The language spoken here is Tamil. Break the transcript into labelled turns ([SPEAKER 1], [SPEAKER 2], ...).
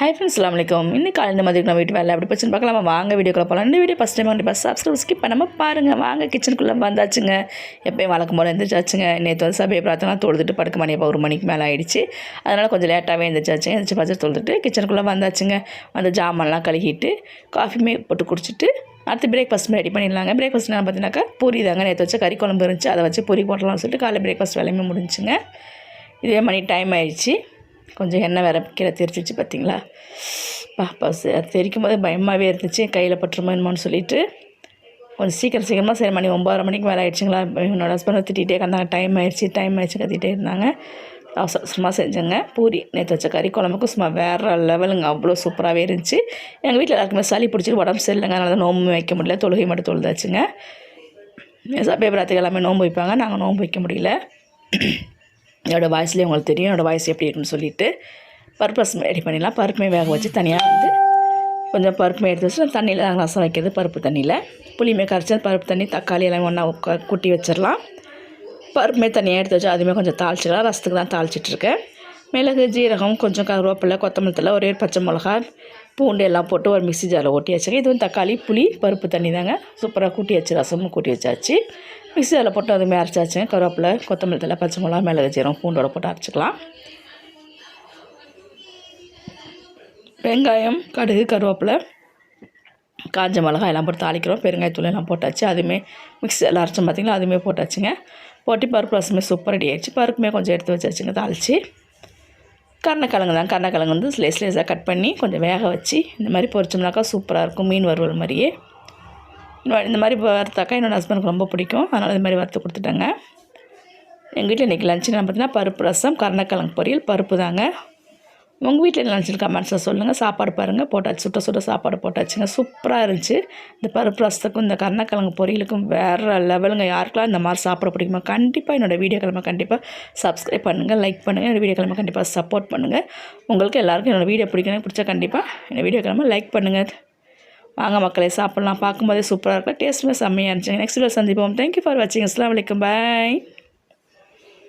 [SPEAKER 1] ஹாய் ஃப்ரெண்ட்ஸ், அஸ்ஸலாமு அலைக்கும். இன்னைக்கு காலையில் மாதிரி நம்ம வீட்டு வேலை எப்படி போச்சுன்னு பார்க்கலாம். வாங்க வீடியோக்குள்ள போகலாம். இந்த வீடியோ ஃபஸ்ட் டைம் கண்டிப்பாக சப்ஸ்கிரைப் ஸ்கிப் பண்ணாமல் பாருங்கள். வாங்க கிச்சனுக்குள்ளே வந்தாச்சுங்க. எப்போயும் வழக்கம் போல் எழுந்திரிச்சாச்சுங்க. நேற்று வந்து சபையை பிரார்த்தனை தொழுதுட்டு படுக்க மணி இப்போ 1 மணிக்கு மேலே ஆகிடுச்சு. அதனால் கொஞ்சம் லேட்டாகவே எழுந்திரிச்சாச்சுங்க. எழுந்திரிச்சு பச்சை தொழுதுட்டு கிச்சனுக்குள்ளே வந்தாச்சுங்க. அந்த ஜாமான்லாம் கழுகிட்டு காஃபியுமே போட்டு குடிச்சிட்டு அடுத்து பிரேக்ஃபாஸ்ட் ரெடி பண்ணிடலாங்க. பிரேக்ஃபாஸ்ட் என்ன பார்த்தீங்கன்னாக்கா பூரி தாங்க. நேற்று வச்ச கறி குழம்பு இருந்துச்சு, அதை வச்சு பூரி போட்டலாம்னு சொல்லிட்டு காலையில் பிரேக்ஃபாஸ்ட் வேலையுமே முடிஞ்சுங்க. இதே மணி டைம் ஆயிடுச்சு. கொஞ்சம் எண்ணெய் வேறு கீழே தெரிச்சிச்சு பார்த்தீங்களா. அது தெரிக்கும் போது பயமாகவே இருந்துச்சு, கையில் பட்டுருமோ என்னமோன்னு சொல்லிட்டு கொஞ்சம் சீக்கிரமாக சரி மணி 9:30 மணிக்கு மேலே ஆகிடுச்சிங்களா. என்னோட ஹஸ்பண்ட் திட்டிகிட்டே இருந்தாங்க, டைம் ஆயிடுச்சு கத்திகிட்டே இருந்தாங்க. அவசரமாக செஞ்சேங்க. பூரி நேற்று வச்ச கறி குழம்புக்கும் சும்மா வேறு லெவலுங்க, அவ்வளோ சூப்பராகவே இருந்துச்சு. எங்கள் வீட்டில் எல்லாருக்குமே சளி பிடிச்சிட்டு உடம்பு சரியில்லைங்க, அதனால தான் நோம்பு வைக்க முடியல. தொழுகை மட்டும் தொழுதாச்சுங்க. சபைபிராத்துக்கு எல்லாமே நோம்பு வைப்பாங்க, நாங்கள் நோம்பு வைக்க முடியல. என்னோடய வாய்ஸ்லேயே உங்களுக்கு தெரியும் என்னோடய வாய்ஸ் எப்படி இருக்குன்னு சொல்லிவிட்டு பருப்பு ரசம் ரெடி பண்ணிடலாம். பருப்புமே வேக வச்சு தனியாக வந்து கொஞ்சம் பருப்புமே எடுத்து வச்சு தண்ணியில் ரசம் வைக்கிறது. பருப்பு தண்ணியில் புளியுமே கரைச்சி பருப்பு தண்ணி தக்காளி எல்லாம் ஒன்றா கூட்டி வச்சிடலாம். பருப்புமே தனியாக எடுத்து வச்சு அதுவுமே கொஞ்சம் தாளிச்சிடலாம். ரசத்துக்கு தான் தாளிச்சிட்ருக்கேன். மிளகு, ஜீரகம், கொஞ்சம் கருவேப்பிலை, கொத்தமல்லி தழை, ஒரே பச்சை மிளகா, பூண்டு எல்லாம் போட்டு ஒரு மிக்ஸி ஜாரில் ஓட்டி வச்சுங்க. இது வந்து தக்காளி புளி பருப்பு தண்ணி தாங்க. சூப்பராக கூட்டி வச்சு ரசமும் கூட்டி வச்சாச்சு. மிக்ஸி ஜாரில் போட்டு அதுவுமே அரைச்சாச்சுங்க. கருவேப்பிலை, கொத்தமல்லி தழை, பச்சை மிளகா, மிளகு, ஜீரகம், பூண்டோட போட்டு அரைச்சிக்கலாம். வெங்காயம், கடுகு, கருவேப்பிலை, காஞ்ச மிளகாய் எல்லாம் போட்டு தாளிக்கிறோம். பெருங்காயத்தூள் எல்லாம் போட்டாச்சு. அதுவுமே மிக்ஸியில் அரைச்சோம் பார்த்திங்களா, அதுவுமே போட்டாச்சுங்க. போட்டு பருப்பு ரசமே சூப்பர் ரெடி ஆகிடுச்சு. பருப்புமே கொஞ்சம் எடுத்து வச்சாச்சுங்க தாளித்து. கருணக்கிழங்கு தான். கருணக்கிழங்கு வந்து ஸ்லேஸாக கட் பண்ணி கொஞ்சம் வேக வச்சு இந்த மாதிரி பொரிச்சோம்னாக்கா சூப்பராக இருக்கும். மீன் வறுவல் மாதிரியே இந்த மாதிரி வறுத்தாக்கா என்னோடய ஹஸ்பண்டுக்கு ரொம்ப பிடிக்கும், அதனால் இது மாதிரி வறுத்து கொடுத்துட்டாங்க. எங்கள் வீட்டில் இன்றைக்கி லஞ்சுன்னு பார்த்தீங்கன்னா பருப்பு ரசம், கருணக்கிழங்கு பொரியல், பருப்பு தாங்க. உங்கள் வீட்டில் லஞ்சில் கமெண்ட்ஸில் சொல்லுங்கள். சாப்பாடு பாருங்கள் போட்டாச்சு, சுட்ட சாப்பாடு போட்டாச்சுங்க. சூப்பராக இருந்துச்சு. இந்த பருப்பு ரசத்துக்கும் இந்த கருணக்கிழங்கு பொரியலுக்கும் வேறு லெவலுங்க. யாருக்கெல்லாம் இந்த மாதிரி சாப்பிட பிடிக்குமா கண்டிப்பாக என்னோடய வீடியோ கிழமை கண்டிப்பாக சப்ஸ்கிரைப் பண்ணுங்கள், லைக் பண்ணுங்கள். என்னோடய வீடியோ கிழமை கண்டிப்பாக சப்போர்ட் பண்ணுங்கள். உங்களுக்கு எல்லாருக்கும் என்னோடய வீடியோ பிடிச்சா கண்டிப்பாக என்னோடய வீடியோ கிழமை லைக் பண்ணுங்கள். வாங்க மக்களே சாப்பிட்லாம். பார்க்கும்போதே சூப்பராக இருக்கும், டேஸ்ட்டுமே செம்மையாக இருந்துச்சுங்க. நெக்ஸ்ட் வீடியோ சந்திப்போம். தேங்க்யூ ஃபார் வாட்சிங். அஸ்ஸலாமு அலைக்கும். பாய்.